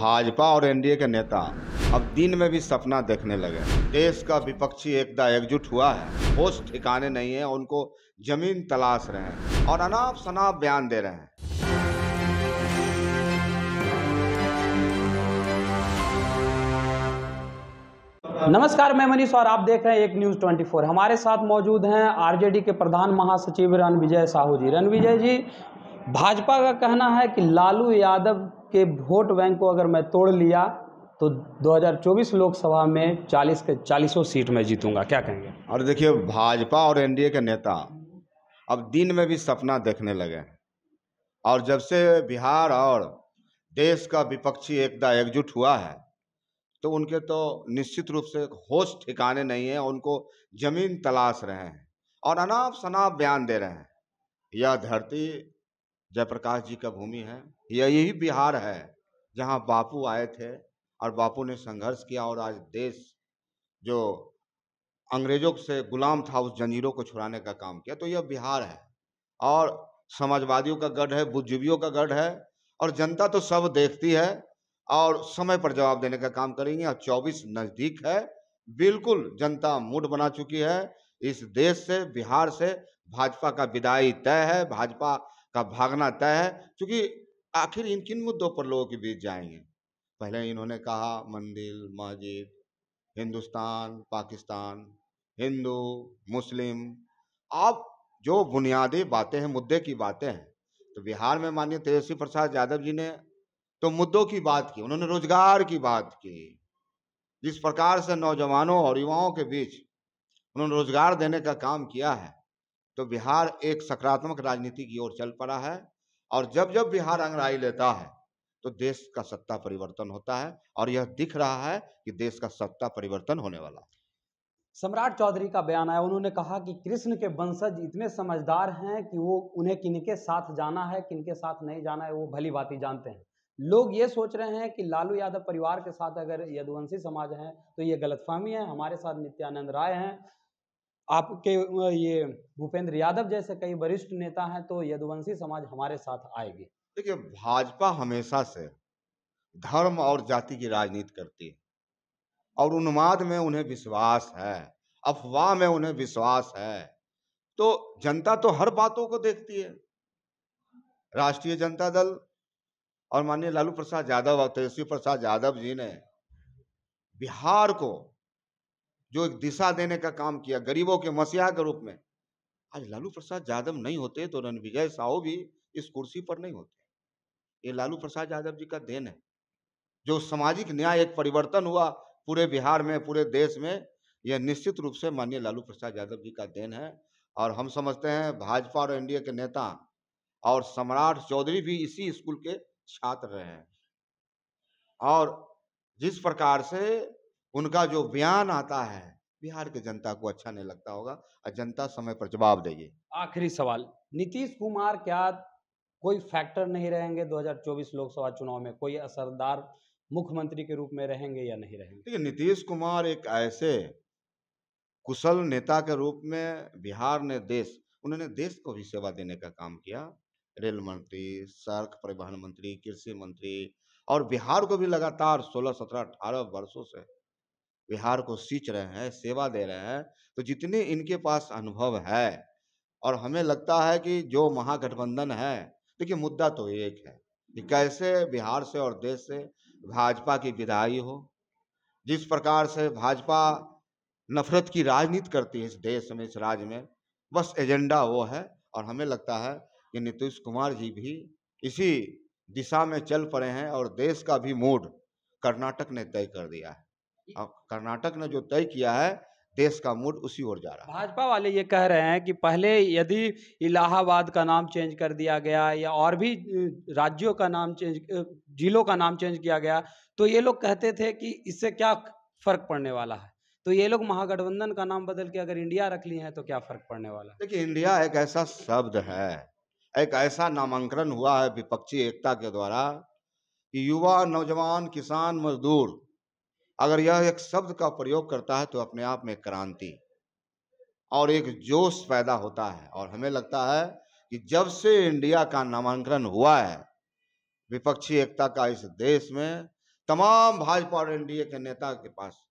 भाजपा और एनडीए के नेता अब दिन में भी सपना देखने लगे। देश का विपक्षी एकता एकजुट हुआ है, होश ठिकाने नहीं है, उनको जमीन तलाश रहे हैं और अनाप शनाप बयान दे रहे हैं। नमस्कार, मैं मनीष और आप देख रहे हैं एक न्यूज़ 24। हमारे साथ मौजूद हैं आरजेडी के प्रधान महासचिव रणविजय साहू जी। रणविजय जी, भाजपा का कहना है कि लालू यादव के वोट बैंक को अगर मैं तोड़ लिया तो 2024 लोकसभा में 40 के 40 सीट में जीतूंगा, क्या कहेंगे? और देखिए, भाजपा और एनडीए के नेता अब दिन में भी सपना देखने लगे हैं और जब से बिहार और देश का विपक्षी एकता एकजुट हुआ है तो उनके तो निश्चित रूप से होश ठिकाने नहीं है, उनको जमीन तलाश रहे हैं और अनाप शनाप बयान दे रहे हैं। यह धरती जयप्रकाश जी का भूमि है, यही बिहार है जहां बापू आए थे और बापू ने संघर्ष किया और आज देश जो अंग्रेजों से गुलाम था उस जंजीरों को छुड़ाने का काम किया। तो यह बिहार है और समाजवादियों का गढ़ है, बुद्धिजीवियों का गढ़ है और जनता तो सब देखती है और समय पर जवाब देने का काम करेंगे। और 24 नजदीक है, बिल्कुल जनता मूड बना चुकी है। इस देश से, बिहार से भाजपा का विदाई तय है, भाजपा का भागना तय है, क्योंकि आखिर इन किन मुद्दों पर लोगों के बीच जाएंगे। पहले इन्होंने कहा मंदिर मस्जिद, हिंदुस्तान पाकिस्तान, हिंदू मुस्लिम। अब जो बुनियादी बातें हैं, मुद्दे की बातें हैं, तो बिहार में माननीय तेजस्वी प्रसाद यादव जी ने तो मुद्दों की बात की, उन्होंने रोजगार की बात की। जिस प्रकार से नौजवानों और युवाओं के बीच उन्होंने रोजगार देने का काम किया है, तो बिहार एक सकारात्मक राजनीति की ओर चल पड़ा है। और जब जब बिहार अंगड़ाई लेता है तो देश का सत्ता परिवर्तन होता है और यह दिख रहा है कि देश का सत्ता परिवर्तन होने वाला है। सम्राट चौधरी का बयान आया, उन्होंने कहा कि कृष्ण के वंशज इतने समझदार हैं कि वो उन्हें किनके साथ जाना है किनके साथ नहीं जाना है वो भली भांति जानते हैं। लोग ये सोच रहे हैं कि लालू यादव परिवार के साथ अगर यदुवंशी समाज है तो ये गलतफहमी है। हमारे साथ नित्यानंद राय हैं, आपके ये भूपेंद्र यादव जैसे कई वरिष्ठ नेता हैं, तो यदुवंशी समाज हमारे साथ आएगी। देखिए, भाजपा हमेशा से धर्म और जाति की राजनीति करती है और उन्माद में उन्हें विश्वास है, अफवाह में उन्हें विश्वास है। तो जनता तो हर बातों को देखती है। राष्ट्रीय जनता दल और माननीय लालू प्रसाद यादव और तेजस्वी प्रसाद यादव जी ने बिहार को जो एक दिशा देने का काम किया, गरीबों के मसीहा के रूप में। आज लालू प्रसाद यादव नहीं होते तो रणविजय साहू भी इस कुर्सी पर नहीं होते। ये लालू प्रसाद यादव जी का देन है। जो सामाजिक न्याय, एक परिवर्तन हुआ पूरे बिहार में, पूरे देश में, यह निश्चित रूप से माननीय लालू प्रसाद यादव जी का देन है। और हम समझते हैं भाजपा और एनडीए के नेता और सम्राट चौधरी भी इसी स्कूल के छात्र रहे हैं और जिस प्रकार से उनका जो बयान आता है बिहार के जनता को अच्छा नहीं लगता होगा और जनता समय पर जवाब देगी। आखिरी सवाल, नीतीश कुमार क्या कोई फैक्टर नहीं रहेंगे 2024 लोकसभा चुनाव में? कोई असरदार मुख्यमंत्री के रूप में रहेंगे या नहीं रहेंगे? देखिए, नीतीश कुमार एक ऐसे कुशल नेता के रूप में बिहार ने उन्होंने देश को भी सेवा देने का काम किया। रेल मंत्री, सड़क परिवहन मंत्री, कृषि मंत्री, और बिहार को भी लगातार 16, 17, 18 वर्षों से बिहार को सींच रहे हैं, सेवा दे रहे हैं। तो जितने इनके पास अनुभव है, और हमें लगता है कि जो महागठबंधन है, देखिए मुद्दा तो एक है कि कैसे बिहार से और देश से भाजपा की विदाई हो। जिस प्रकार से भाजपा नफरत की राजनीति करती है इस देश में, इस राज्य में, बस एजेंडा वो है। और हमें लगता है कि नीतीश कुमार जी भी इसी दिशा में चल पड़े हैं और देश का भी मूड कर्नाटक ने तय कर दिया है। और कर्नाटक ने जो तय किया है, देश का मूड उसी ओर जा रहा है। भाजपा वाले ये कह रहे हैं कि पहले यदि इलाहाबाद का नाम चेंज कर दिया गया या और भी राज्यों का नाम चेंज, जिलों का नाम चेंज किया गया, तो ये लोग कहते थे कि इससे क्या फर्क पड़ने वाला है। तो ये लोग महागठबंधन का नाम बदल के अगर इंडिया रख लिए हैं तो क्या फर्क पड़ने वाला है? देखिए, इंडिया एक ऐसा शब्द है, एक ऐसा नामांकन हुआ है विपक्षी एकता के द्वारा कि युवा, नौजवान, किसान, मजदूर, अगर यह एक शब्द का प्रयोग करता है तो अपने आप में क्रांति और एक जोश पैदा होता है। और हमें लगता है कि जब से इंडिया का नामांकन हुआ है विपक्षी एकता का इस देश में, तमाम भाजपा और एनडीए के नेता के पास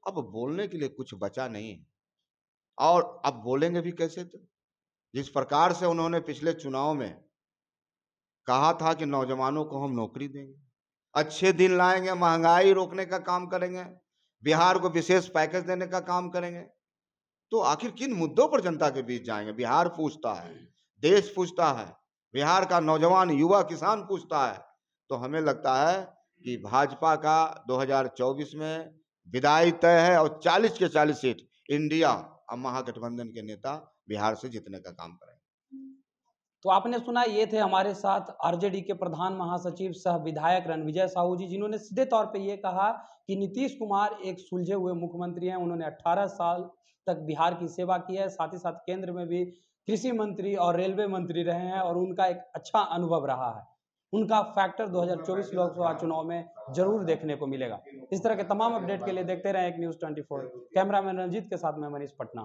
अब बोलने के लिए कुछ बचा नहीं है। और अब बोलेंगे भी कैसे? तो जिस प्रकार से उन्होंने पिछले चुनाव में कहा था कि नौजवानों को हम नौकरी देंगे, अच्छे दिन लाएंगे, महंगाई रोकने का काम करेंगे, बिहार को विशेष पैकेज देने का काम करेंगे, तो आखिर किन मुद्दों पर जनता के बीच जाएंगे? बिहार पूछता है, देश पूछता है, बिहार का नौजवान युवा किसान पूछता है। तो हमें लगता है कि भाजपा का 2024 में विदाई तय है और 40 के 40 सीट इंडिया और महागठबंधन के नेता बिहार से जीतने का काम करेंगे। तो आपने सुना, ये थे हमारे साथ आरजेडी के प्रधान महासचिव सह विधायक रणविजय साहू जी, जिन्होंने सीधे तौर पे ये कहा कि नीतीश कुमार एक सुलझे हुए मुख्यमंत्री हैं। उन्होंने 18 साल तक बिहार की सेवा की है, साथ ही साथ केंद्र में भी कृषि मंत्री और रेलवे मंत्री रहे हैं और उनका एक अच्छा अनुभव रहा है। उनका फैक्टर 2024 लोकसभा चुनाव में जरूर देखने को मिलेगा। इस तरह के तमाम अपडेट के लिए देखते रहें एक न्यूज़ 24। कैमरामैन रंजीत के साथ मैं मनीष पटना।